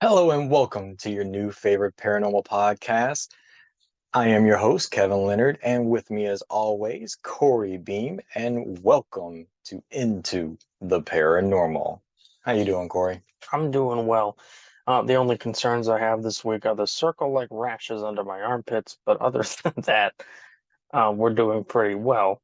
Hello and welcome to your new favorite paranormal podcast. I am your host, Kevin Leonard, and with me as always, Corey Beam, and welcome to Into the Paranormal. How you doing, Corey? I'm doing well. The only concerns I have this week are the circle-like rashes under my armpits, but other than that, we're doing pretty well.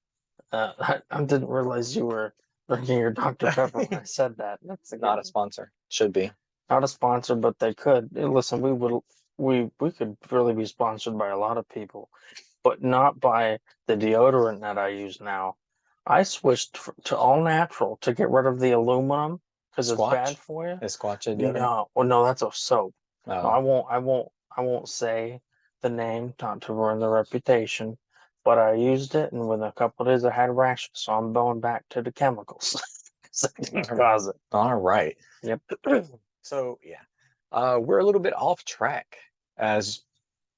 I didn't realize you were drinking your Dr. Pepper when I said that. That's Not a again sponsor. Should be. not a sponsor, but they could. Listen, we could really be sponsored by a lot of people, but not by the deodorant that I use now. I switched to all natural to get rid of the aluminum because it's bad Squatch? for you. Is Squatch a deodorant? No, well, no, that's a soap. No, Oh, I won't say the name, not to ruin the reputation. But I used it, and within a couple of days, I had rashes. So I'm going back to the chemicals. 'Cause I didn't cause it. all right. Yep. So, yeah, we're a little bit off track. As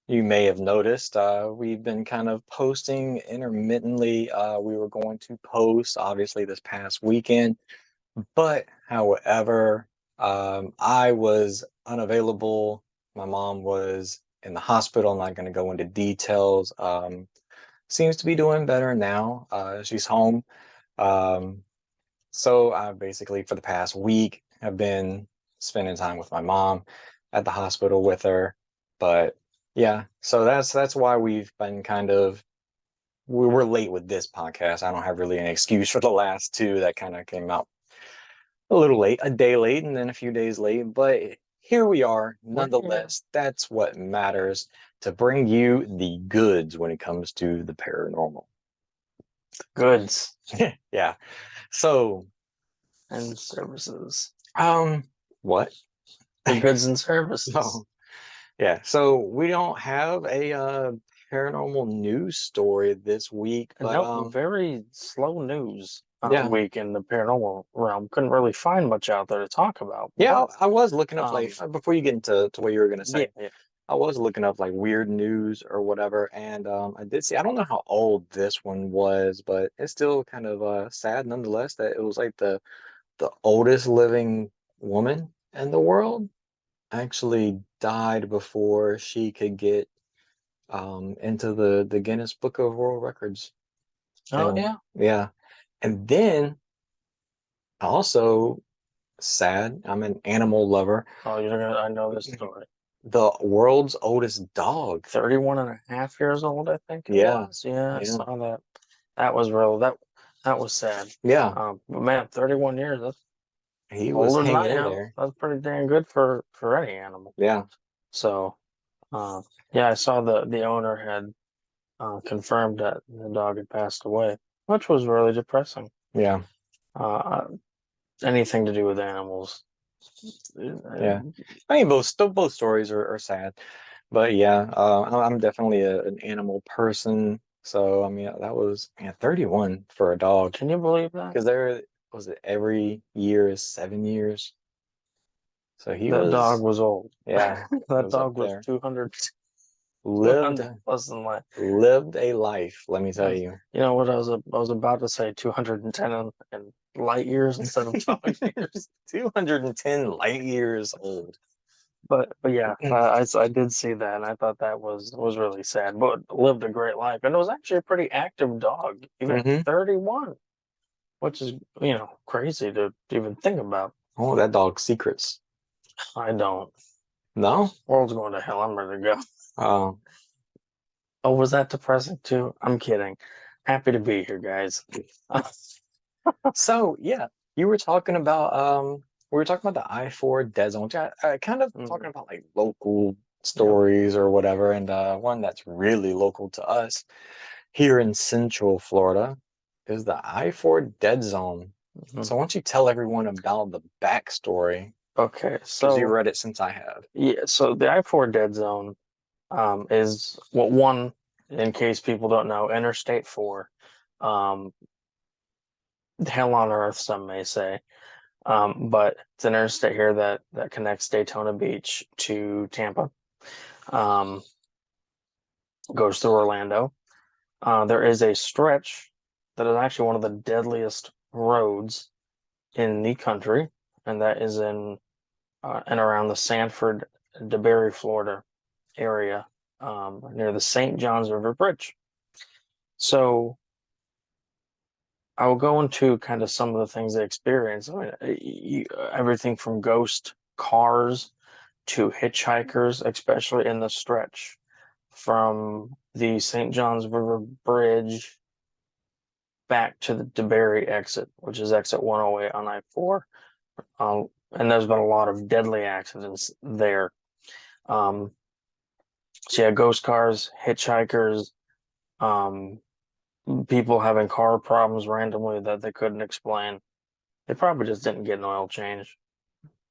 you may have noticed, we've been kind of posting intermittently. We were going to post, obviously, this past weekend. But, however, I was unavailable. My mom was in the hospital. I'm not going to go into details. Seems to be doing better now. She's home. Um, so I basically, for the past week, have been spending time with my mom at the hospital with her. But yeah, so that's why we've been kind of we're late with this podcast. I don't have really an excuse for the last two that kind of came out a little late, a day late, and then a few days late. But here we are, We're here. nonetheless. That's what matters to bring you the goods when it comes to the paranormal. Goods Yeah. So, and services. um, what? The goods and services. Oh, yeah. So we don't have a paranormal news story this week, And but no, very slow news yeah. week in the paranormal realm. Couldn't really find much out there to talk about, Yeah, but I was looking up like um, before you get into what you were gonna yeah, say. yeah. I was looking up like weird news or whatever, and I did see. I don't know how old this one was, but it's still kind of sad nonetheless that it was like the oldest living woman in the world actually died before she could get into the Guinness Book of World Records. Oh And yeah. yeah, and then also sad. I'm an animal lover. Oh, you're gonna. I know this story. The world's oldest dog. 31 and a half years old, I think it Yeah, was. Yeah, I yeah, saw that. That was real. That was sad. yeah. But man, 31 years. That's He was older than hanging I in am. there. That's pretty dang good for any animal. Yeah, So, yeah, I saw the owner had confirmed that the dog had passed away, which was really depressing. yeah, Uh, anything to do with animals. Uh, yeah. I mean, both stories are sad, but yeah, I'm definitely an animal person. So I mean, that was 31 for a dog can you believe that? because there was it every year is 7 years. So he That dog was, was old. yeah, he That was up dog was there. 200, Lived 200 plus in life. lived a life, let me tell Uh, you. you know what I was about to say 210 in light years instead of dog years. 210 light years old. But yeah, I did see that and I thought that was really sad. But lived a great life and it was actually a pretty active dog, even at Hmm. 31, which is crazy to even think about. Oh, that dog's secrets. I don't. No? World's going to hell. I'm ready to go. Uh, Oh, was that depressing too? I'm kidding. Happy to be here, guys. so yeah, you were talking about we were talking about the I-4 dead zone, kind of talking Mm, about like local yep. stories or whatever, and one that's really local to us here in Central Florida is the I-4 dead zone. Mhm. So why don't you tell everyone about the backstory? Okay, Because you so read it since I have. yeah, so the I-4 dead zone is what one, in case people don't know, Interstate 4, um, hell on earth, some may say. But it's an interstate here that connects Daytona Beach to Tampa. Um, goes through Orlando. There is a stretch that is actually one of the deadliest roads in the country, and that is in and around the Sanford, DeBerry, Florida area, near the St. Johns River Bridge. So I will go into kind of some of the things they experience. I mean, everything from ghost cars to hitchhikers, especially in the stretch from the St. Johns River Bridge back to the DeBerry exit, which is exit 108 on I-4. And there's been a lot of deadly accidents there. So yeah, ghost cars, hitchhikers, um, people having car problems randomly that they couldn't explain. They probably just didn't get an oil change.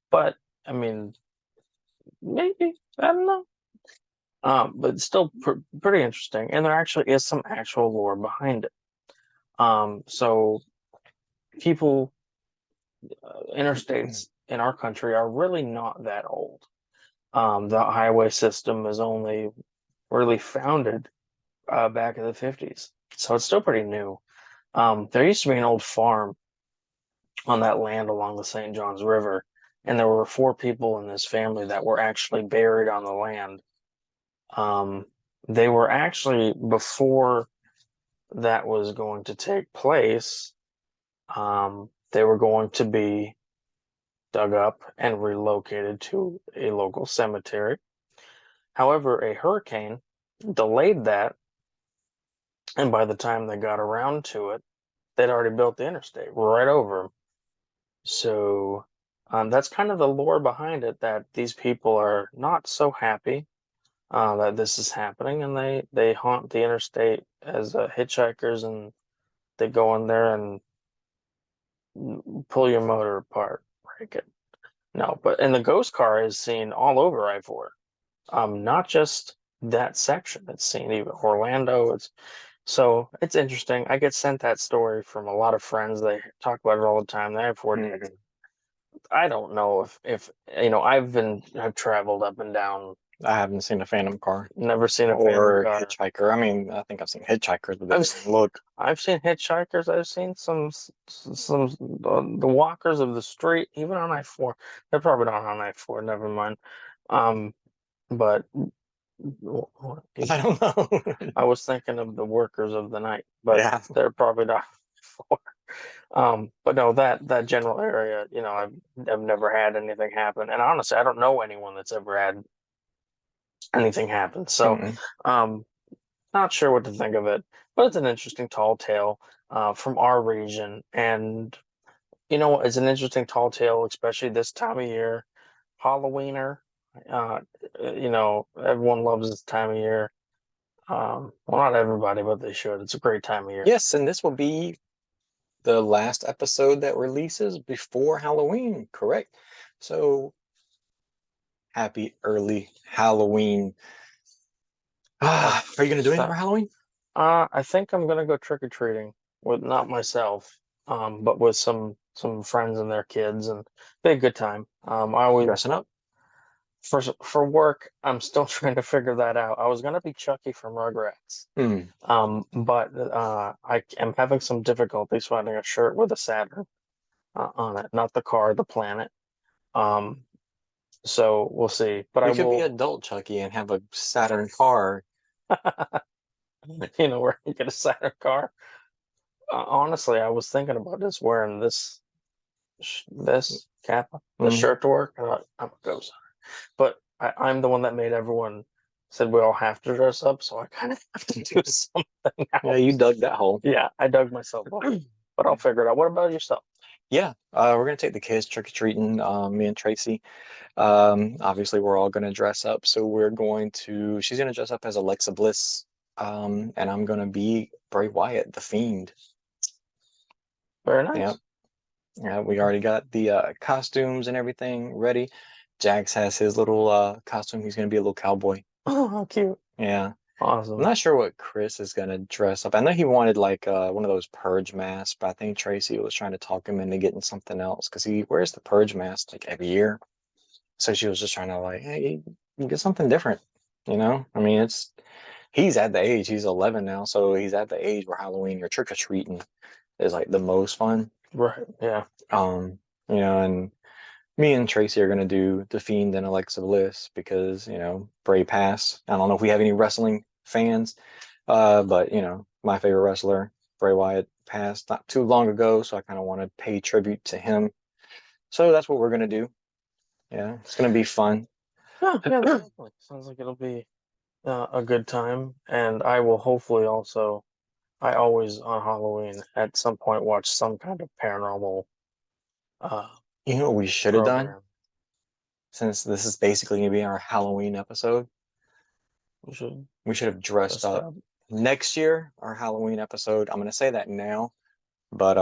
But I mean, maybe, I don't know. But it's still pretty interesting, and there actually is some actual lore behind it. So people, interstates in our country are really not that old. The highway system is only really founded back in the 50s, so it's still pretty new. There used to be an old farm on that land along the St. Johns River, and there were 4 people in this family that were actually buried on the land. They were actually, before that was going to take place, they were going to be dug up and relocated to a local cemetery. However, a hurricane delayed that, and by the time they got around to it, they'd already built the interstate right over them. So that's kind of the lore behind it, that these people are not so happy that this is happening, and they haunt the interstate as hitchhikers, and they go in there and pull your motor apart, break it. No, but and the ghost car is seen all over I-4. Not just that section. It's seen even Orlando. It's interesting. I get sent that story from a lot of friends. They talk about it all the time. They have 4 days. I don't know if I've traveled up and down. I haven't seen a phantom car Never seen a or phantom car. hitchhiker. I mean, I think I've seen hitchhikers, but they don't look. I've seen hitchhikers. I've seen some the walkers of the street, even on I-4. They're probably not on I-4. Never mind. But I don't know. I was thinking of the workers of the night, but Yeah. they're probably not for. But no, that general area, I've never had anything happen, and honestly, I don't know anyone that's ever had anything happen. So, Mm-mm. not sure what to think of it, but it's an interesting tall tale from our region, and it's an interesting tall tale, especially this time of year, Halloweener. Uh, everyone loves this time of year. Well, not everybody, but they should. It's a great time of year. Yes, and this will be the last episode that releases before Halloween, correct? So happy early Halloween. Are you gonna do anything for Halloween? I think I'm gonna go trick-or-treating with, not myself, but with some friends and their kids, and be a good time. I always Dressing up? for work, I'm still trying to figure that out. I was gonna be Chucky from Rugrats. Hmm. But I am having some difficulties finding a shirt with a Saturn on it, not the car, the planet. Um, so we'll see. But I You could be will, adult Chucky and have a Saturn car. where you get a Saturn car. Honestly, I was thinking about just wearing this cap, this Mm. shirt to work. I'm a ghost hunter. But I'm the one that made everyone said we all have to dress up, so I kind of have to do something Yeah, you else. dug that hole. Yeah, I dug myself up, but I'll figure it out. What about yourself? Yeah, we're gonna take the kids trick-or-treating, me and Tracy. Obviously we're all gonna dress up, so she's gonna dress up as Alexa Bliss, and I'm gonna be Bray Wyatt, the Fiend. Very nice. Yeah, yeah, we already got the costumes and everything ready. Jax has his little costume. He's gonna be a little cowboy. Oh, how cute. Yeah. I'm Awesome. not sure what Chris is gonna dress up. I know he wanted like one of those purge masks, but I think Tracy was trying to talk him into getting something else because he wears the purge mask like every year. So she was just trying to like, hey, you get something different, you know? I mean, he's at the age, he's 11 now, so he's at the age where Halloween or trick-or-treating is like the most fun. Right. Yeah. Um, and Me and Tracy are gonna do The Fiend and Alexa Bliss because, Bray passed. I don't know if we have any wrestling fans, but my favorite wrestler, Bray Wyatt, passed not too long ago, so I kind of want to pay tribute to him. So that's what we're gonna do. Yeah, it's gonna be fun. Yeah, yeah, definitely. Sounds like it'll be a good time, and I will hopefully also. I always on Halloween at some point watch some kind of paranormal uh You know what we should have done? program. Since this is basically gonna be our Halloween episode, We should we should have dressed dress it up. up. Next year, our Halloween episode, I'm gonna say that now, but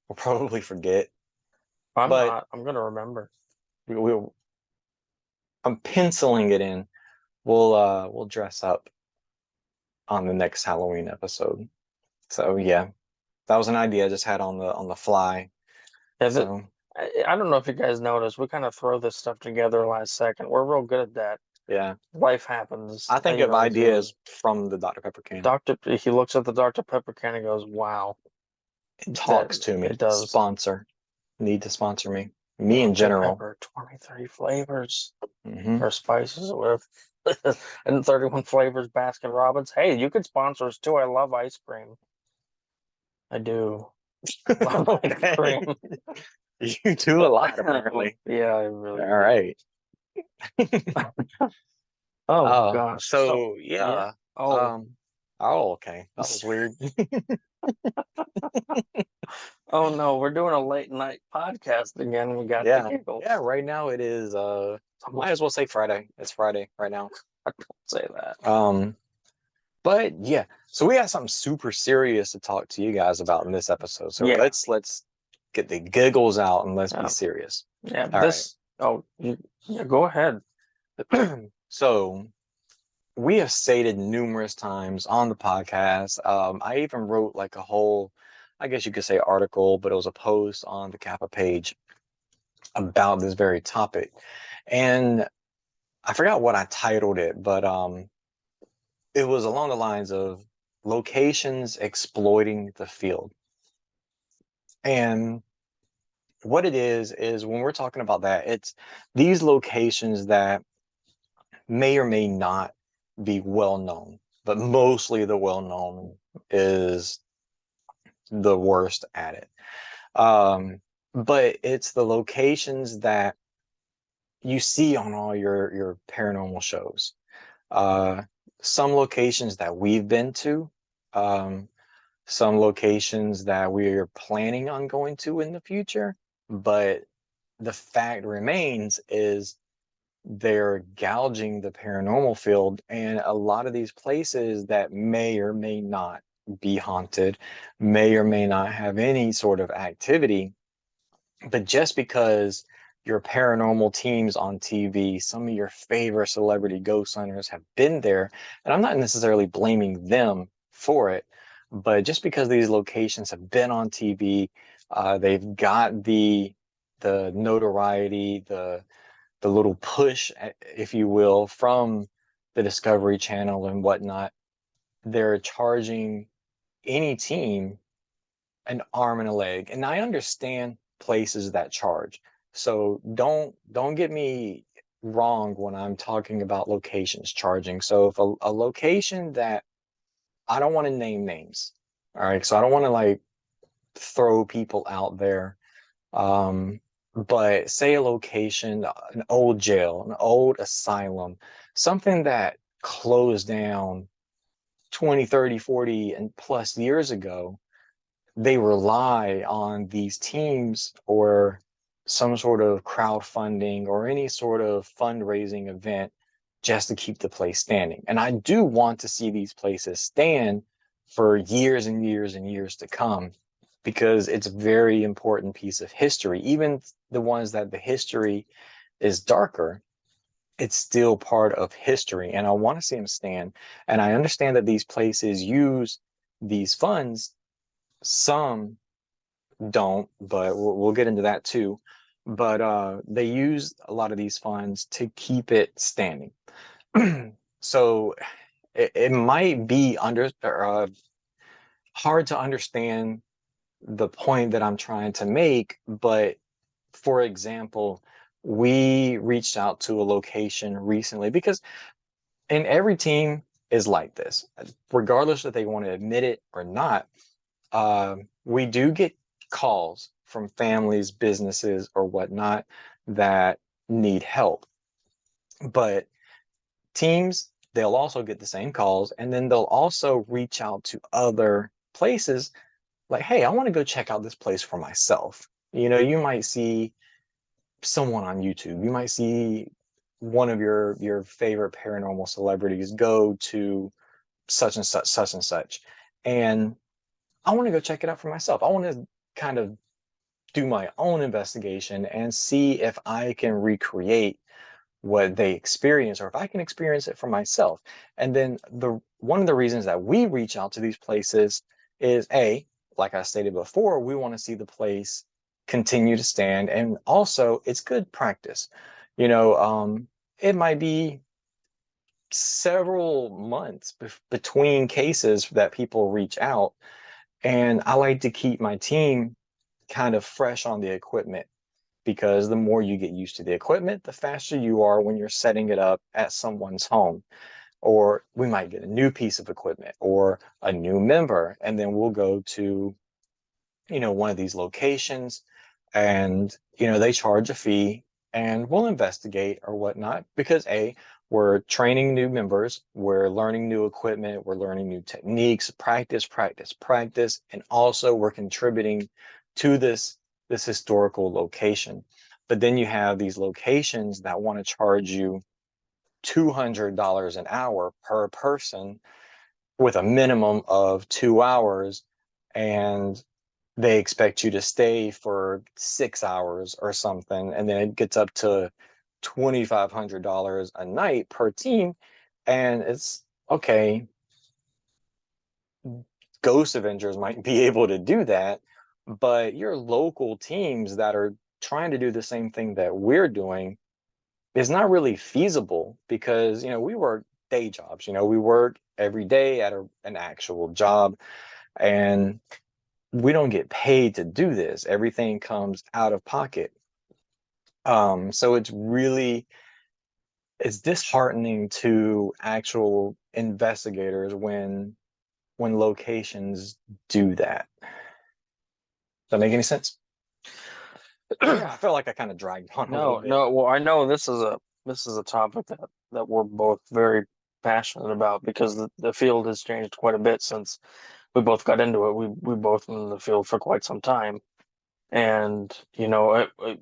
we'll probably forget. I'm But not. I'm gonna remember. we'll I'm penciling it in. We'll dress up on the next Halloween episode. So yeah, that was an idea I just had on the fly. Yeah, So I don't know if you guys noticed. We kind of throw this stuff together last second. We're real good at that. yeah, Life happens. I think You of know, as he ideas was from the Dr. Pepper can. Doctor. He looks at the Dr. Pepper can and goes, "Wow, It that talks to it me. does." Sponsor. Need to sponsor me. Me in Dr. general. Pepper, 23 flavors Hmm. or spices or whatever. And 31 flavors Baskin Robbins. Hey, you could sponsor us too. I love ice cream. I do. Love ice Okay. cream. You do a lot apparently. Yeah, I All really do. right. Oh gosh. So, So yeah. yeah. Oh, Um, oh, okay. That was weird. oh no, we're doing a late night podcast again. We got the Yeah. Yeah, giggles. right now it is It's might almost as well say Friday. It's Friday right now. I don't say that. Um, but yeah, so we got something super serious to talk to you guys about in this episode. So Yeah. let's get the giggles out and let's be Yeah. serious. Yeah. All right. This yeah, go ahead. So we have stated numerous times on the podcast. I even wrote like a whole, I guess you could say article, but it was a post on the Kappa page about this very topic. And I forgot what I titled it, but it was along the lines of locations exploiting the field. And what it is when we're talking about that, it's these locations that may or may not be well known, but mostly the well known is the worst at it. But it's the locations that you see on all your paranormal shows. Uh, some locations that we've been to, um, some locations that we are planning on going to in the future. But the fact remains is they're gouging the paranormal field, and a lot of these places that may or may not be haunted, may or may not have any sort of activity, but just because your paranormal teams on TV, some of your favorite celebrity ghost hunters have been there, and I'm not necessarily blaming them for it, but just because these locations have been on TV, they've got the notoriety, the little push, if you will, from the Discovery Channel and whatnot. They're charging any team an arm and a leg. And I understand places that charge. So don't get me wrong when I'm talking about locations charging. So if a location that I don't want to name names, all right, so I don't want to like throw people out there. But say a location, an old jail, an old asylum, something that closed down 20, 30, 40, and plus years ago, they rely on these teams or some sort of crowdfunding or any sort of fundraising event just to keep the place standing. And I do want to see these places stand for years and years and years to come because it's a very important piece of history. Even the ones that the history is darker, it's still part of history. And I want to see them stand. And I understand that these places use these funds. Some don't, but we'll get into that too. But they use a lot of these funds to keep it standing. So it might be hard to understand the point that I'm trying to make, but for example, we reached out to a location recently because and every team is like this, regardless if they want to admit it or not. We do get calls from families, businesses, or whatnot that need help. But teams, they'll also get the same calls, and then they'll also reach out to other places like, hey, I want to go check out this place for myself. You might see someone on YouTube. You might see one of your favorite paranormal celebrities go to such and such, such and such. And I want to go check it out for myself. I want to kind of do my own investigation and see if I can recreate what they experience or if I can experience it for myself. And then the one of the reasons that we reach out to these places is A, like I stated before, we want to see the place continue to stand. And also it's good practice. It might be several months between cases that people reach out. And I like to keep my team kind of fresh on the equipment because the more you get used to the equipment, the faster you are when you're setting it up at someone's home. Or we might get a new piece of equipment or a new member, and then we'll go to, one of these locations and, they charge a fee and we'll investigate or whatnot because A, we're training new members, we're learning new equipment, we're learning new techniques, practice, practice, practice, and also we're contributing to this historical location. But then you have these locations that want to charge you $200 an hour per person with a minimum of 2 hours, and they expect you to stay for 6 hours or something, and then it gets up to $2,500 a night per team. And it's okay, Ghost Avengers might be able to do that, but your local teams that are trying to do the same thing that we're doing is not really feasible because, we work day jobs, we work every day at an actual job, and we don't get paid to do this. Everything comes out of pocket. So it's disheartening to actual investigators when locations do that. Does that make any sense? Yeah, I feel like I kind of dragged on a little No, bit. no. Well, I know this is a topic that we're both very passionate about because the field has changed quite a bit since we both got into it. We both been in the field for quite some time, and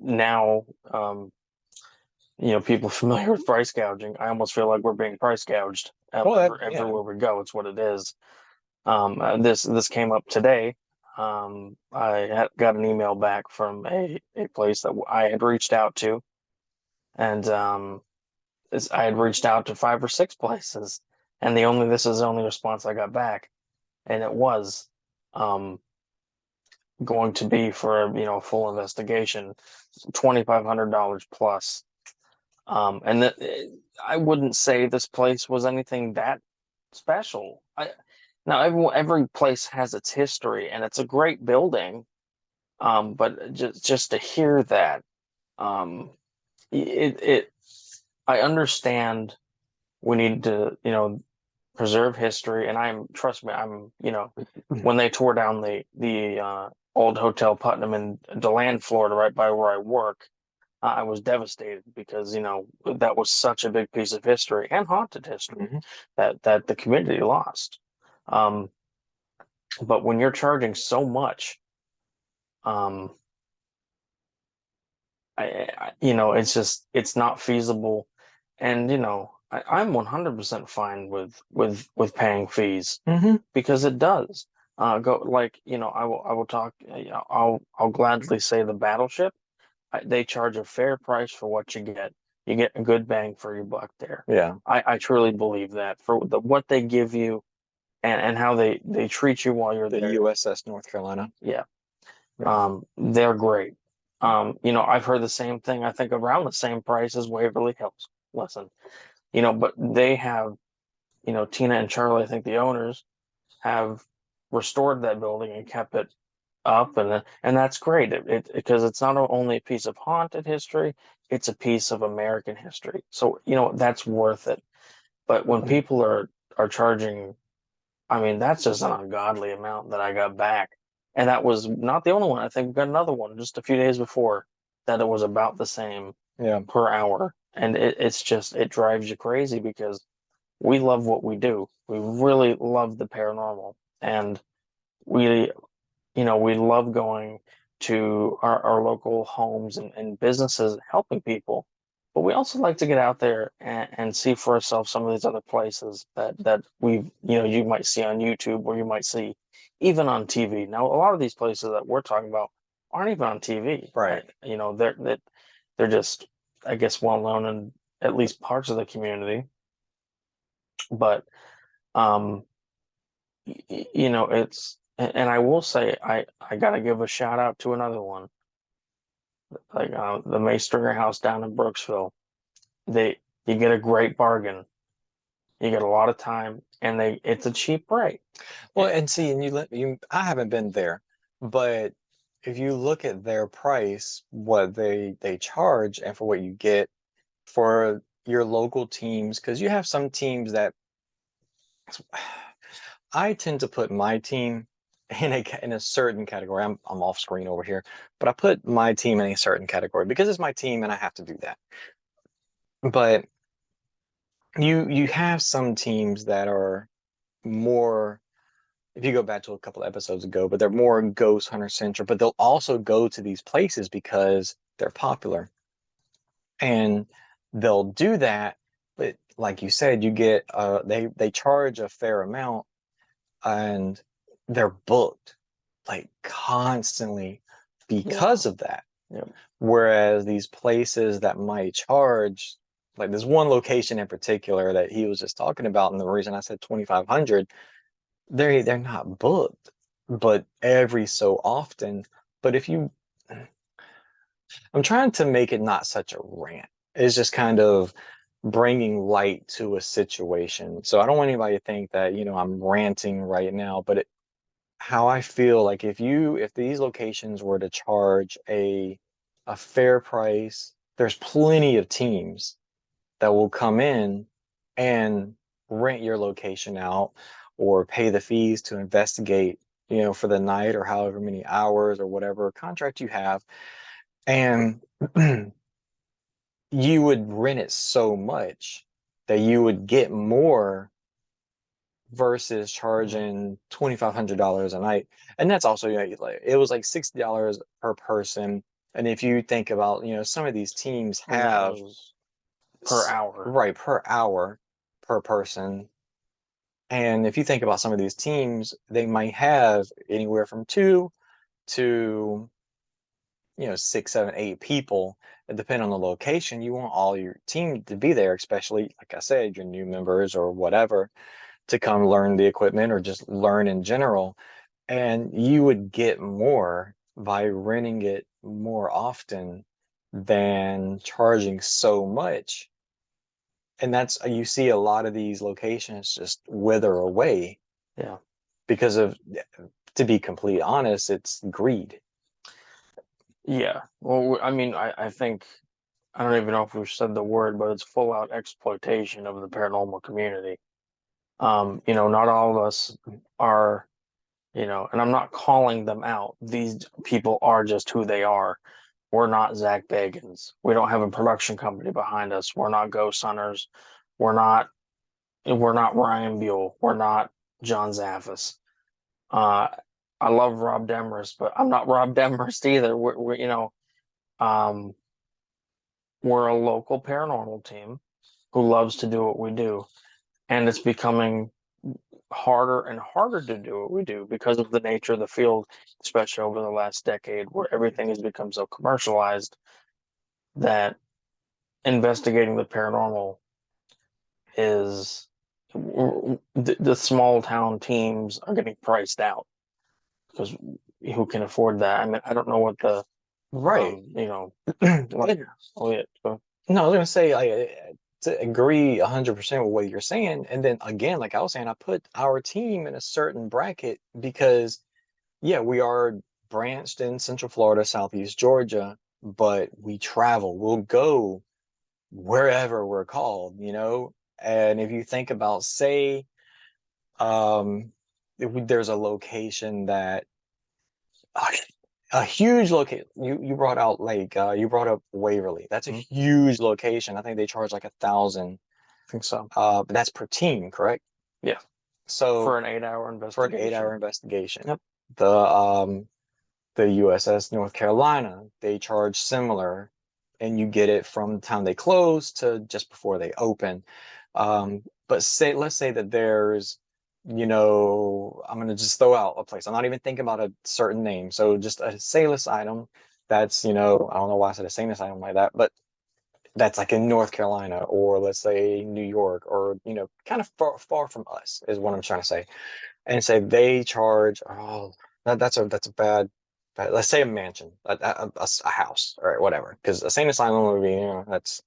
now people familiar with price gouging. I almost feel like we're being price gouged Well, yeah. everywhere we go. It's what it is. This came up today. Got an email back from a place that I had reached out to, and I had reached out to 5 or 6 places, and this is the only response I got back, and it was um, going to be for a full investigation, $2,500 plus. And I wouldn't say this place was anything that special. Now every place has its history, and it's a great building. But just to hear that, um, it I understand we need to preserve history, and trust me, when they tore down the old Hotel Putnam in DeLand, Florida, right by where I work. I was devastated because that was such a big piece of history and haunted history Mhm. that the community lost. Um, but when you're charging so much, um, it's not feasible. And I'm 100% fine with paying fees Mhm. because it does. Go like I will talk. I'll gladly say the Battleship. They charge a fair price for what you get. You get a good bang for your buck there. Yeah. I truly believe that for what they give you and how they treat you while you're The there. USS North Carolina. Yeah. Yeah. They're great. I've heard the same thing, I think around the same price as Waverly Hills. Listen, but they have, Tina and Charlie, I think the owners have restored that building and kept it up, and that's great. Because it's not only a piece of haunted history, it's a piece of American history. So, that's worth it. But when people are charging, I mean, that's just an ungodly amount that I got back. And that was not the only one. I think we got another one just a few days before that it was about the same Yeah, per hour. And it drives you crazy because we love what we do. We really love the paranormal. And we we love going to our local homes and businesses, helping people. But we also like to get out there and see for ourselves some of these other places that you might see on YouTube or you might see even on TV. Now, a lot of these places that we're talking about aren't even on TV. right. They're just, I guess, well known in at least parts of the community. But um, and I will say I gotta give a shout out to another one, like the May Stringer House down in Brooksville. They You get a great bargain, you get a lot of time, and it's a cheap rate. Well, and see, and I haven't been there, but if you look at their price, what they charge, and for what you get for your local teams, because you have some teams that I tend to put my team in a certain category. I'm off screen over here, but I put my team in a certain category because it's my team and I have to do that. But you have some teams that are more, if you go back to a couple of episodes ago, but they're more ghost hunter centric, but they'll also go to these places because they're popular. And they'll do that, but like you said, you get they charge a fair amount and they're booked like constantly Yeah, because of that. yeah, Whereas these places that might charge, like there's one location in particular that he was just talking about, and the reason I said 2,500, they're not booked, but every so often. But if you, I'm trying to make it not such a rant. It's just kind of bringing light to a situation. So I don't want anybody to think that, I'm ranting right now, but how I feel like if these locations were to charge a fair price, there's plenty of teams that will come in and rent your location out or pay the fees to investigate, for the night or however many hours or whatever contract you have. And you would rent it so much that you would get more versus mhm. charging $2,500 a night. And that's also, like it was like $60 per person. And if you think about, some of these teams And that have was per hour. right per hour per person. And if you think about some of these teams, they might have anywhere from two to, six, seven, eight people. And depending on the location, you want all your team to be there, especially, like I said, your new members or whatever, to come learn the equipment or just learn in general. And you would get more by renting it more often than charging so much. And that's, you see a lot of these locations just wither away Yeah. because of, to be completely honest, it's greed. Yeah. Well, I mean, I think I don't even know if we've said the word, but it's full out exploitation of the paranormal community. Not all of us are, and I'm not calling them out. These people are just who they are. We're not Zach Bagans. We don't have a production company behind us. We're not ghost hunters. We're not we're not Ryan Buell. We're not John Zaffis. Uh, I love Rob Demarest, but I'm not Rob Demarest either. Um, we're a local paranormal team who loves to do what we do, and it's becoming harder and harder to do what we do because of the nature of the field, especially over the last decade, where everything has become so commercialized that investigating the paranormal is the small town teams are getting priced out because who can afford that? I mean, I don't know what the Right. like, oh yeah, so, No, I was gonna say to agree 100% with what you're saying. And then again, like I was saying, I put our team in a certain bracket because yeah, we are branched in Central Florida, Southeast Georgia, but we travel. We'll go wherever we're called, you know? And if you think about, say, um, there's a location that a, a huge location. You brought out like you brought up Waverly. That's a huge location. I think they charge like 1,000. I think so. But that's per team, correct? Yeah. So For an 8-hour for an investigation. 8-hour investigation. Yep. The USS North Carolina, they charge similar, and you get it from the time they close to just before they open. But let's say that there's, I'm gonna just throw out a place. I'm not even thinking about a certain name. So just a Salus item that's, I don't know why I said a Salus item like that, but that's like in North Carolina, or let's say New York, or kind of far from us is what I'm trying to say. And say they charge, that's a bad, let's say a mansion, a house, or whatever, because a sane asylum would be, that's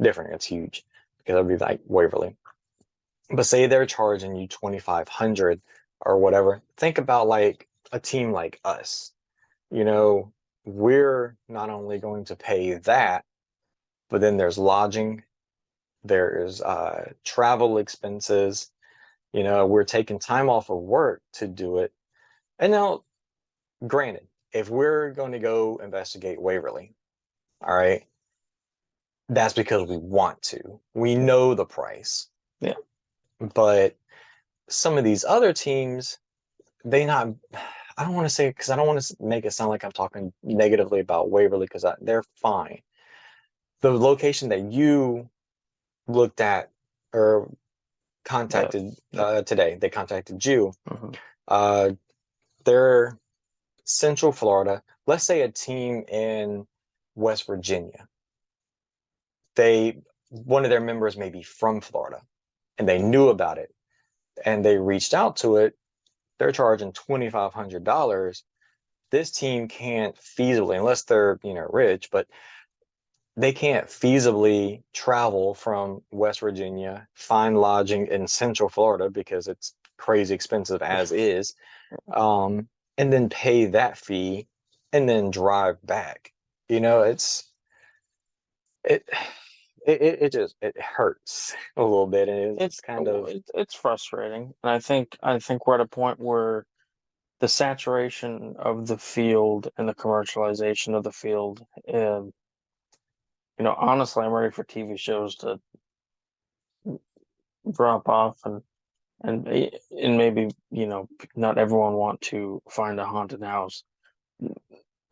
different. It's huge because it would be like Waverly. But say they're charging you 2,500 or whatever. Think about like a team like us. You know, we're not only going to pay that, but then there's lodging, there's travel expenses. We're taking time off of work to do it. And now, granted, if we're going to go investigate Waverly, all right, that's because we want to. We know the price. Yeah. But some of these other teams, I don't want to say, because I don't want to make it sound like I'm talking negatively about Waverly, because they're fine. The location that you looked at or contacted today, they contacted you. Uh, they're Central Florida. Let's say a team in West Virginia. One of their members may be from Florida, and they knew about it, and they reached out to it. They're charging $2,500. This team can't feasibly, unless they're rich, but they can't feasibly travel from West Virginia, find lodging in Central Florida because it's crazy expensive as is, and then pay that fee and then drive back. It's it it hurts a little bit, and it's kind of it's frustrating, and I think we're at a point where the saturation of the field and the commercialization of the field, honestly, I'm ready for TV shows to drop off, and maybe not everyone want to find a haunted house,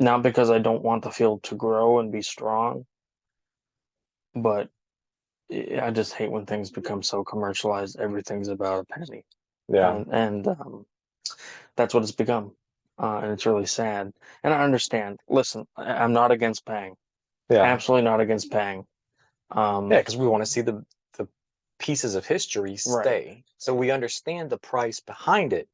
not because I don't want the field to grow and be strong, but I just hate when things become so commercialized. Everything's about a penny, yeah, and that's what it's become, and it's really sad. And I understand. Listen, I'm not against paying. yeah, Absolutely not against paying. yeah, because we want to see the pieces of history Right. stay, so we understand the price behind it,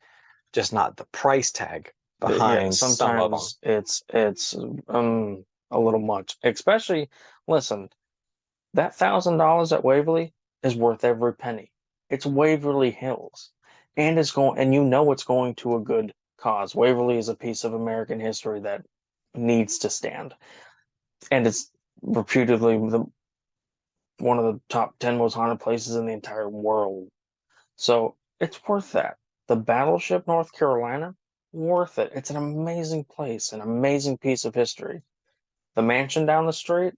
just not the price tag Yeah, behind some of them. sometimes it's a little much. Especially, listen, that $1,000 at Waverly is worth every penny. It's Waverly Hills, and it's going to a good cause. Waverly is a piece of American history that needs to stand, and it's reputedly one of the top 10 most haunted places in the entire world. So it's worth that. The Battleship North Carolina, worth it. It's an amazing place, an amazing piece of history. The mansion down the street,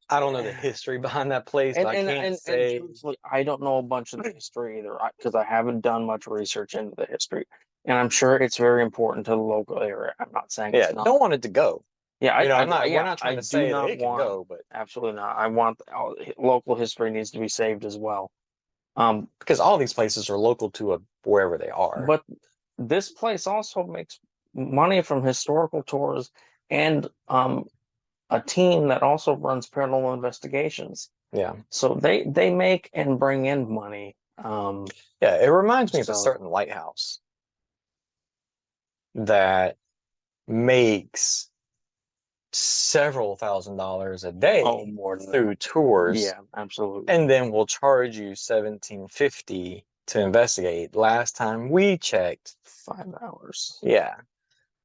I don't know the history behind that place, and so I and can't and, and say. truthfully, I don't know a bunch of the history either because I haven't done much research into the history. And I'm sure it's very important to the local area. I'm not saying Yeah, it's not. don't want it to go. Yeah, I'm not. We're not I trying to do say that not it can want, go, but absolutely not. I want local history needs to be saved as well. because all these places are local to wherever they are. But this place also makes money from historical tours and a team that also runs paranormal investigations. Yeah, So they make and bring in money. yeah. It reminds me of a So certain lighthouse that makes several $1,000s a oh, day more than that. through tours, Yeah, absolutely. and then will charge you 1,750 to investigate. Last time we checked, 5 hours. yeah,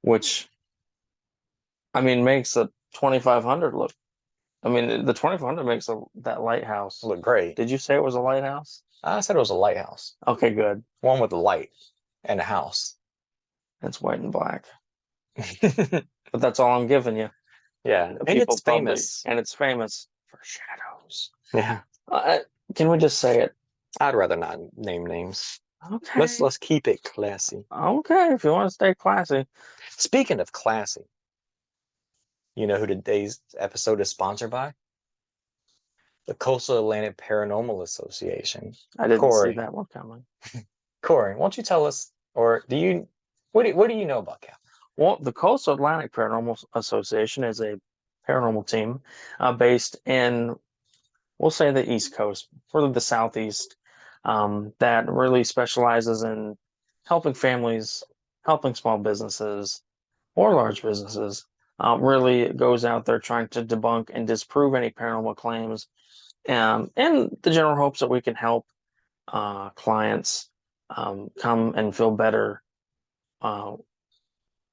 Which, I mean, makes the 2500 look. I mean, the 2500 makes that lighthouse. looked great. Did you say it was a lighthouse? I said it was a lighthouse, Okay, good. one with a light and a house. It's white and black. But that's all I'm giving you. Yeah, and People it's probably, famous. and it's famous for shadows. Yeah, Can we just say it? I'd rather not name names. Okay. Let's keep it classy. Okay, if you want to stay classy. Speaking of classy, you know who today's episode is sponsored by? The Coastal Atlantic Paranormal Association. I didn't see Corey, that one coming. Corey, won't you tell us, or do you, what do you know about Cap? Well, the Coastal Atlantic Paranormal Association is a paranormal team based in, we'll say, the East Coast, further the Southeast, that really specializes in helping families, helping small businesses or large businesses. Really goes out there trying to debunk and disprove any paranormal claims, in the general hopes that we can help clients come and feel better uh,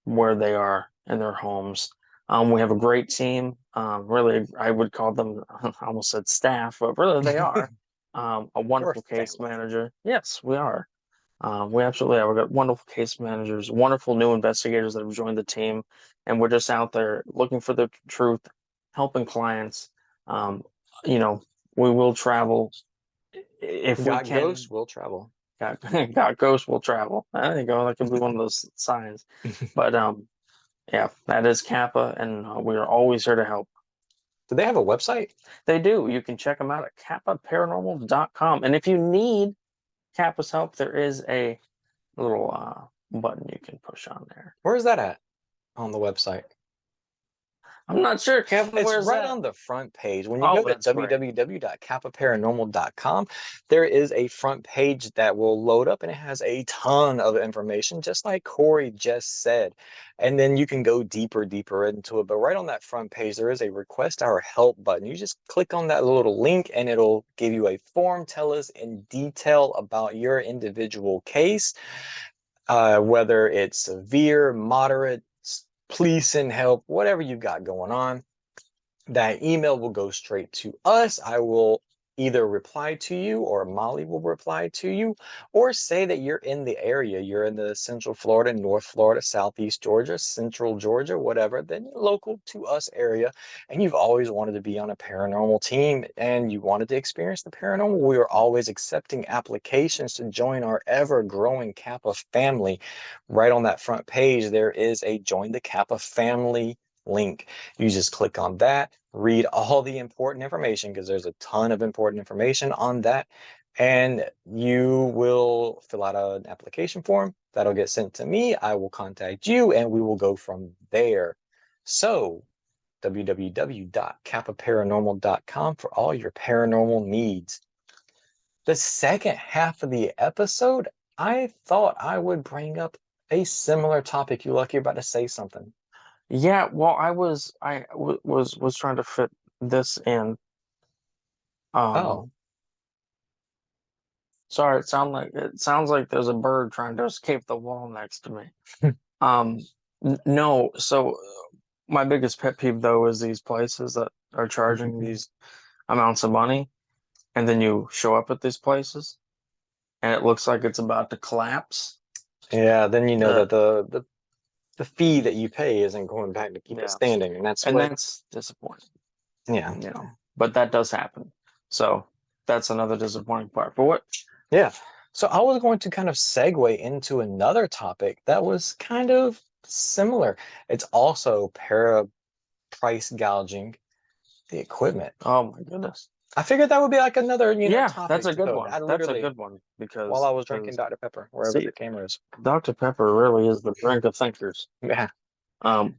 where they are in their homes. We have a great team. Really, I would call them, I almost said staff, but really they are. A We're a wonderful case family. manager. Yes, we are. We absolutely are. We've got wonderful case managers, wonderful new investigators that have joined the team, and we're just out there looking for the truth, helping clients. Um, you know, we will travel if we Got can. ghosts, will travel. Got ghosts will travel. There you go. That could be one of those signs. But yeah, that is Kappa, and we are always here to help. Do they have a website? They do. You can check them out at kappaparanormal.com. And if you need Kappa's help, there is a little button you can push on there. Where is that at on the website? I'm not sure, Kevin, It's where's right that? on the front page. When you Oh, go to that's right. www.kappaparanormal.com, there is a front page that will load up and it has a ton of information, just like Corey just said. And then you can go deeper into it. But right on that front page, there is a request our help button. You just click on that little link and it'll give you a form. Tell us in detail about your individual case, whether it's severe, moderate, please send help, whatever you got going on. That email will go straight to us. I will either reply to you or Molly will reply to you, or say that you're in the area. You're in the Central Florida, North Florida, Southeast Georgia, Central Georgia, whatever, then you're local to us area, and you've always wanted to be on a paranormal team and you wanted to experience the paranormal. We are always accepting applications to join our ever-growing Kappa family. Right on that front page, there is a Join the Kappa Family link. You just click on that, read all the important information because there's a ton of important information on that, and you will fill out an application form that'll get sent to me. I will contact you and we will go from there. So www.kappaparanormal.com for all your paranormal needs. The second half of the episode, I thought I would bring up a similar topic. You lucky about to say something. Yeah, well, I was trying to fit this in. Oh, Um, sorry, it sounds like there's a bird trying to escape the wall next to me. Um, no, so my biggest pet peeve though is these places that are charging these amounts of money, and then you show up at these places and it looks like it's about to collapse. yeah, then you know The that the fee that you pay isn't going back to keep it Yeah, standing, and that's and what, that's disappointing, yeah, but that does happen. So that's another disappointing part. But what? yeah. So I was going to kind of segue into another topic that was kind of similar. It's also para price gouging the equipment. Oh my goodness. I figured that would be like another, Yeah, that's topic a to good go. one. I That's a literally, good one while I was drinking because Dr. Pepper, wherever see, the camera is. Dr. Pepper really is the drink of thinkers. Yeah,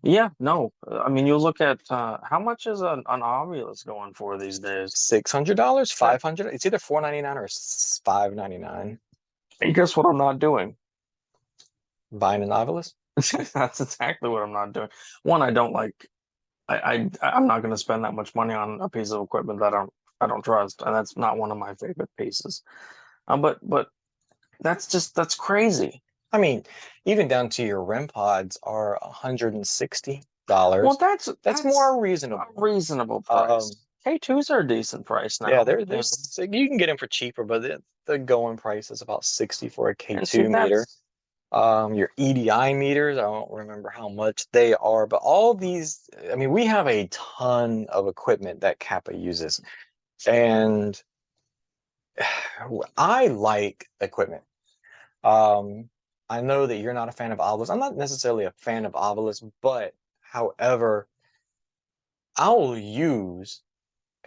Yeah, no, I mean you look at how much is an Ovilus going for these days? $600, That, 500. It's either 499 or 599. and guess what I'm not doing? Buying a novelist. That's exactly what I'm not doing. One, I don't like. I'm not going to spend that much money on a piece of equipment that I don't trust, and that's not one of my favorite pieces. But That's crazy. I mean, even down to your REM pods are $160. Well, That's that's more a reasonable. reasonable price. Um, K2s are a decent price yeah, now. Yeah. you can get them for cheaper, but the going price is about 60 for a And see, K2 meter. Your EDI meters, I don't remember how much they are, but all these, I mean, we have a ton of equipment that Kappa uses, and I like equipment. Um, I know that you're not a fan of obelisks. I'm not necessarily a fan of obelisks, but however, I'll use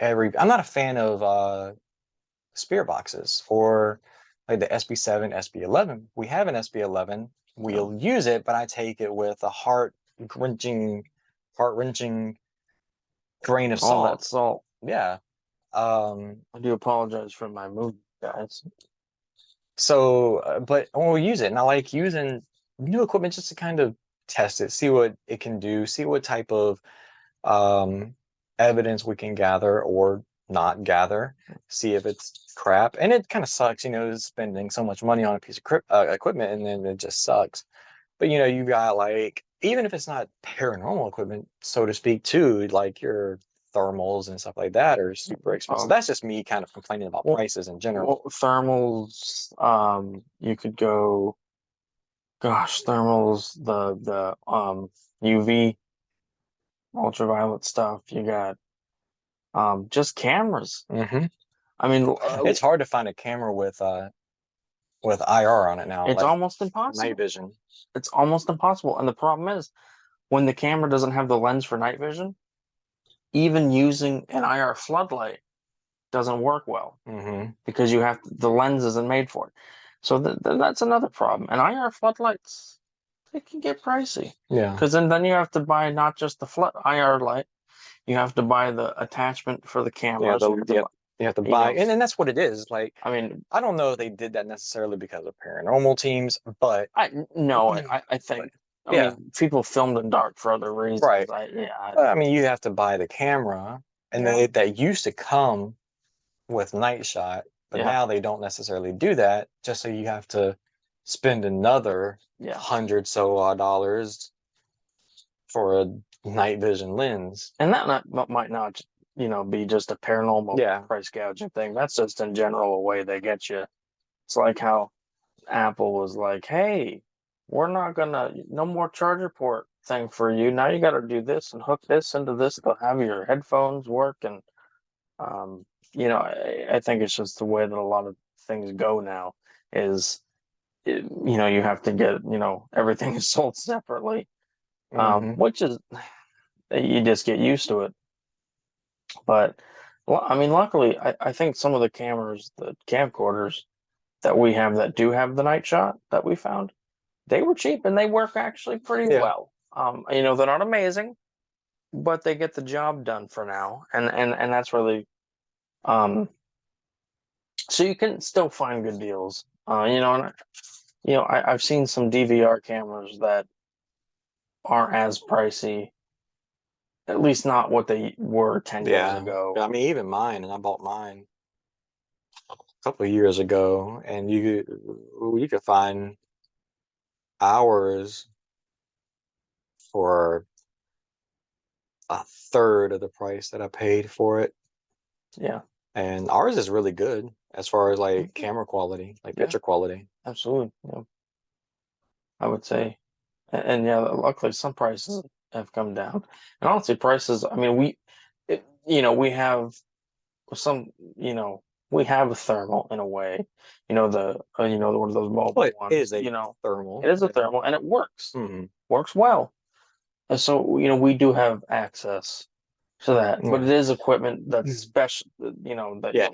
I'm not a fan of spirit boxes for like the SB7, SB11. We have an SB11. so, We'll use it, but I take it with a wrenching, heart wrenching grain of all that salt. salt. Yeah. Um, I do apologize for my movement, guys. but we'll use it, and I like using new equipment just to kind of test it, see what it can do, see what type of um, evidence we can gather or not gather, see if it's crap. And it kind of sucks, spending so much money on a piece of equipment and then it just sucks. But you got like, even if it's not paranormal equipment, so to speak, too, like your thermals and stuff like that are super expensive. Um, That's just me kind of complaining about well, prices in general. well, thermals. You could go. Gosh, thermals. The UV ultraviolet stuff. You got just cameras. Hmm. I mean, It's hard to find a camera with IR on it now, it's like almost night impossible. vision. It's almost impossible. And the problem is when the camera doesn't have the lens for night vision, even using an IR floodlight doesn't work well Hmm. because the lens isn't made for it. So that's another problem. And IR floodlights, they can get pricey Yeah. because then you have to buy not just the flood IR light, you have to buy the attachment for the Yeah, cameras. You have to buy, you have to you buy, know, and that's what it is. Like, I mean, I don't know if they did that necessarily because of paranormal teams, but I no, I but think, I yeah, mean, people filmed in dark for other right. reasons. Yeah, But I mean, you have to buy the camera, and yeah, that used to come with Night Shot, but yeah, now they don't necessarily do that. Just so you have to spend another yeah. hundred so odd dollars for a night vision lens. And that might not, be just a paranormal Yeah, price gouging thing. That's just in general a way they get you. It's like how Apple was like, "Hey, we're not gonna no more charger port thing for you. Now you got to do this and hook this into this to have your headphones work." And um, I think it's just the way that a lot of things go now. Is you have to get everything is sold separately, hmm, which is you just get used to it. But I mean, luckily, I think some of the cameras, the camcorders that we have that do have the night shot that we found, they were cheap and they work actually pretty yeah, well. They're not amazing, but they get the job done for now, and that's really um. So you can still find good deals. And I've seen some DVR cameras that aren't as pricey, at least not what they were 10 years yeah. ago. I mean, even mine, and I bought mine a couple of years ago, and you could find hours for a third of the price that I paid for it. Yeah. And ours is really good as far as like Mhm. camera quality, like Yeah, picture quality. absolutely. Yeah, I would say. And yeah, luckily some prices have come down. And honestly, prices, I mean, we have some, we have a thermal in a way, one of those mobile What ones, is a thermal? it is a thermal and it Hmm. works well. And so, we do have access to that, but Yeah. it is equipment that's Mm. special, that Yeah.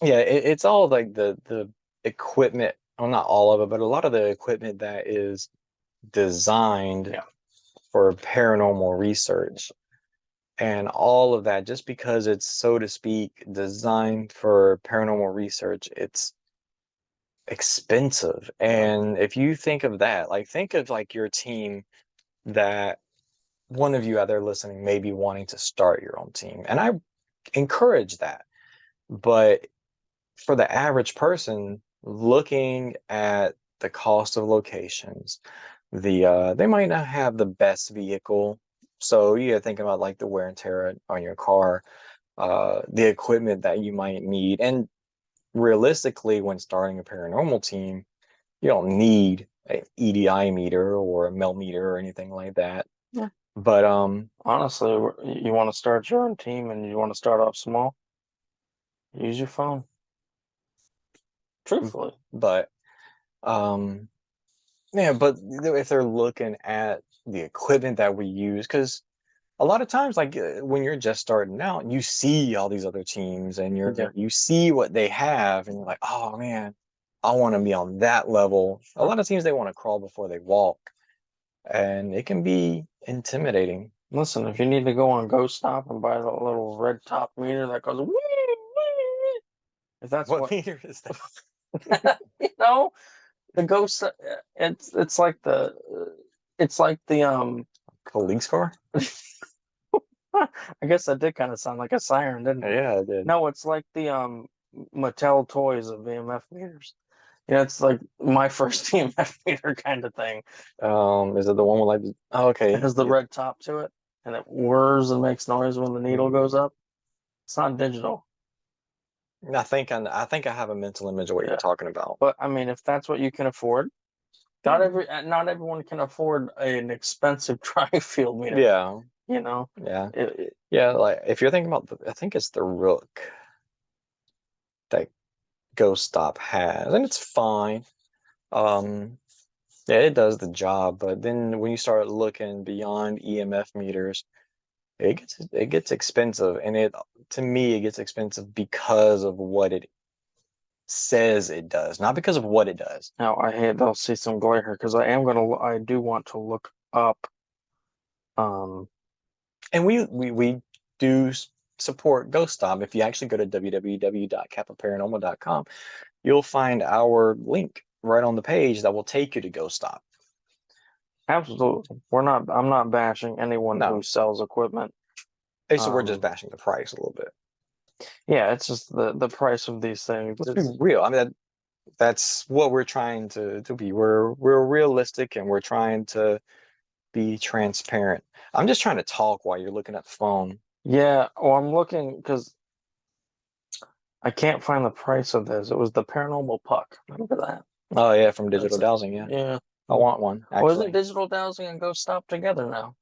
Yeah. It's all like the equipment. Well, not all of it, but a lot of the equipment that is designed yeah, for paranormal research and all of that, just because it's, so to speak, designed for paranormal research, it's expensive. yeah, And if you think of that, like think of like your team that one of you out there listening may be wanting to start your own team. And I encourage that. But for the average person, looking at the cost of locations, they might not have the best vehicle. So you're thinking about like the wear and tear on your car, the equipment that you might need. And realistically, when starting a paranormal team, you don't need an EDI meter or a mel meter or anything like that. Yeah. But Honestly, you want to start your own team and you want to start off small, use your phone. Truthfully. but um yeah, but if they're looking at the equipment that we use, because a lot of times, like when you're just starting out, you see all these other teams and Yeah. you see what they have, and you're like, oh man, I want to be on that level. A Sure. lot of teams they want to crawl before they walk, and it can be intimidating. Listen, if you need to go on Ghost Stop and buy the little red top meter that goes wee, wee, if that's What what meter is that? you know, the ghost it's like the Police car? I guess that did kind of sound like a siren, didn't it? Yeah, it did. No, it's like the Mattel toys of EMF meters. Yeah, it's like my first EMF meter kind of thing. Is it the one with like? Oh, It okay. has the red top to it, and it whirs and makes noise when the needle goes up. It's not digital. I think I have a mental image of what you're Yeah. talking about. But I mean, if that's what you can afford, not everyone can afford an expensive tri-field meter. Yeah, You know, yeah, it, yeah. Like if you're thinking about I think it's the Rook that Ghost Stop has, and it's fine. Um, yeah, it does the job, but then when you start looking beyond EMF meters, it gets expensive, and it to me it gets expensive because of what it says it does, not because of what it does. now I hate they'll see some glare here because I do want to look up. Um, And we do support Ghost Stop. If you actually go to www.kapaparanormal.com, you'll find our link right on the page that will take you to Ghost Stop. absolutely, I'm not bashing anyone who No, sells equipment. so we're just Um, bashing the price a little bit. yeah, it's just the price of these things. Let's be real. I mean, that's what we're trying to be. We're realistic and we're trying to be transparent. I'm just trying to talk while you're looking at the phone. Yeah. Oh, I'm looking because I can't find the price of this. It was the Paranormal Puck. Remember that? Oh yeah, from Digital That's it. Dowsing. Yeah, Yeah. I want one Well, isn't actually. Digital Dowsing and Ghost Stop together now?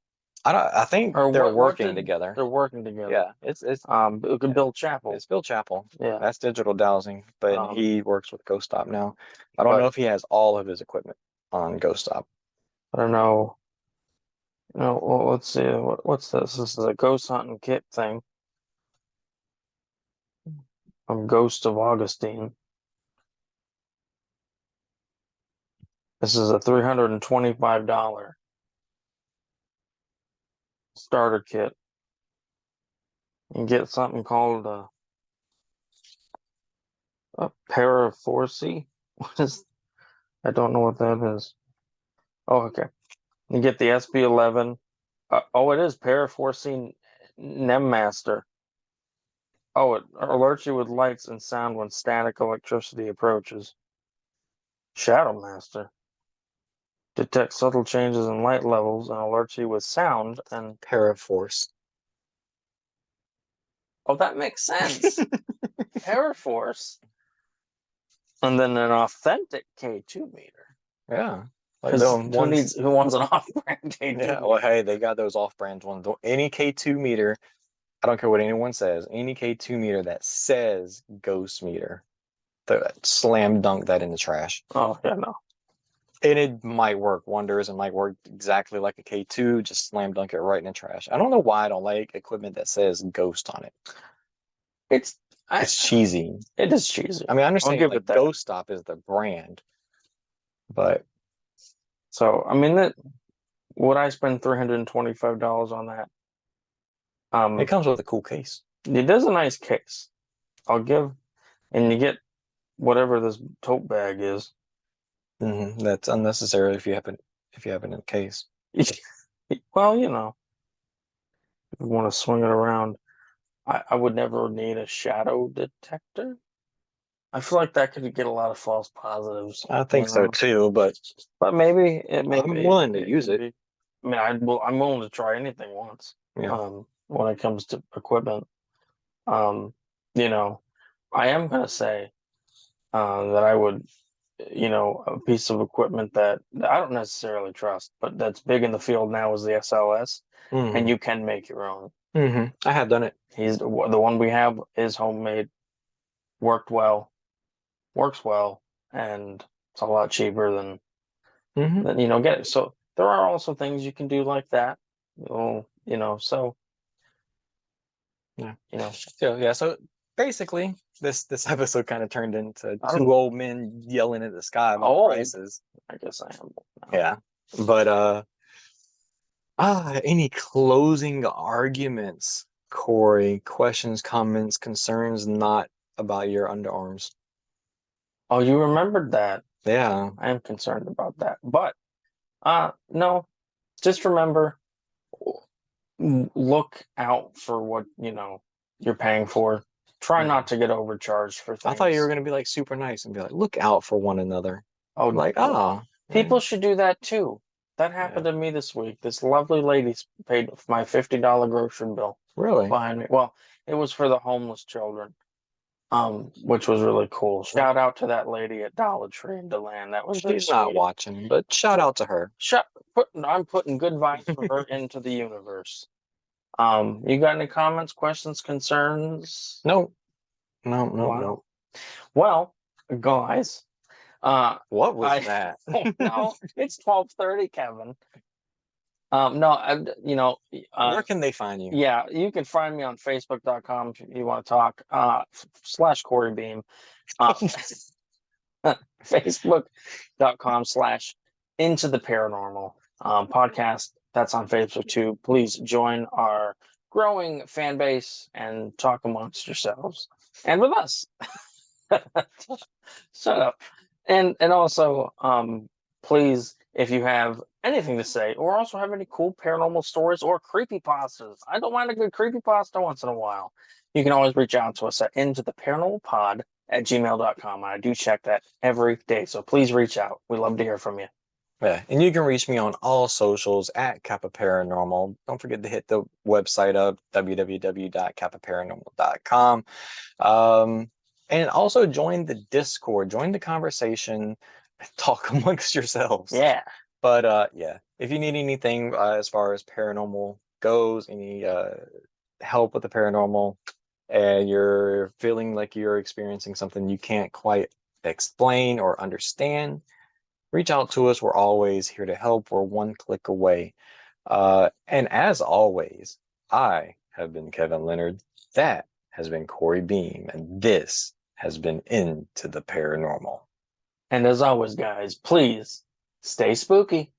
I don't. I think Or they're what working did together. they're working together? Yeah, it's yeah, Bill Chapel. it's Bill Chappell. Yeah. That's Digital Dowsing, but Um, he works with Ghost Stop now. I don't know but if he has all of his equipment on Ghost Stop. I don't know. No, well, let's see. What's this? This is a ghost hunting kit thing from Ghost of Augustine. This is a $325 starter kit. You can get something called a Paraforce. What is? I don't know what that is. Oh, okay. You get the SB11. Oh, it is Paraforce Nemmaster. Oh, it alerts you with lights and sound when static electricity approaches. Shadow Master detects subtle changes in light levels and alerts you with sound. And Paraforce. oh, that makes sense. Paraforce, and then an authentic K2 meter. Yeah, like the Because ones. who wants an off-brand K2 Yeah, meter? well, hey, they got those off-brand ones. Any K2 meter, I don't care what anyone says. Any K2 meter that says Ghost meter, the slam dunk that in the trash. Oh yeah, no. And it might work wonders and might work exactly like a K2, just slam dunk it right in the trash. I don't know why I don't like equipment that says Ghost on it. It's I, It's cheesy. it is cheesy. I mean, I I'll understand give like it that. Ghost Stop is the brand, but So I mean that would I spend $325 on that? it Um, comes with a cool case. it is a nice case. I'll give, and you get whatever this tote bag is. That's unnecessary if you have it in a case. Well, if you want to swing it around, I would never need a shadow detector. I feel like that could get a lot of false positives, I you think so know. too, but But maybe it I'm maybe willing to it use could it. be. I mean, I'm willing to try anything once. Yeah. When it comes to equipment, um, you know, I am gonna say that I would, a piece of equipment that I don't necessarily trust, but that's big in the field now is the SLS, and Hmm. you can make your own. I have done it. He's the one we have is homemade, worked well, works well, and it's a lot cheaper Hmm. than get it. So there are also things you can do like that. So Yeah. you know, So yeah. So basically, this episode kind of turned into I don't. two old men yelling at the sky about Oh, prices. I guess I am now. Yeah. But any closing arguments, Corey? Questions, comments, concerns, not about your underarms. Oh, you remembered that. Yeah. I am concerned about that. But no, just remember, look out for what you're paying for. Try Yeah. not to get overcharged for I thought you were things. gonna be like super nice and be like, look out for one another. I'm Oh, like, well, ah, people should do that too. That yeah, happened to me this week. This lovely lady paid my $50 grocery bill really. behind me. Well, it was for the homeless children, which was really cool. Shout out to that lady at Dollar Tree in DeLand. That was very She's not sweet. watching, but shout out to her. I'm putting good vibes for her into the universe. You got any comments, questions, concerns? No, no, no, no. Wow. Well, guys, What was I that? don't know. It's 12:30, Kevin. No, Where can they find you? yeah, you can find me on Facebook.com if you want to talk, slash Corey Beam, uh, Facebook.com slash Into the Paranormal podcast. That's on Facebook too. Please join our growing fan base and talk amongst yourselves and with us. Shut up. And also, please, if you have anything to say, or also have any cool paranormal stories or creepy pastas, I don't mind a good creepy pasta once in a while. You can always reach out to us at IntoTheParanormalPod at gmail.com. I do check that every day. So please reach out. We love to hear from you. Yeah, and you can reach me on all socials at Kappa Paranormal. Don't forget to hit the website up, www.kappaparanormal.com. And also join the Discord, join the conversation, talk amongst yourselves. Yeah. But yeah, if you need anything as far as paranormal goes, any help with the paranormal, and you're feeling like you're experiencing something you can't quite explain or understand, reach out to us. We're always here to help. We're one click away. And as always, I have been Kevin Leonard. That has been Corey Beam, and this has been Into the Paranormal. And as always, guys, please stay spooky.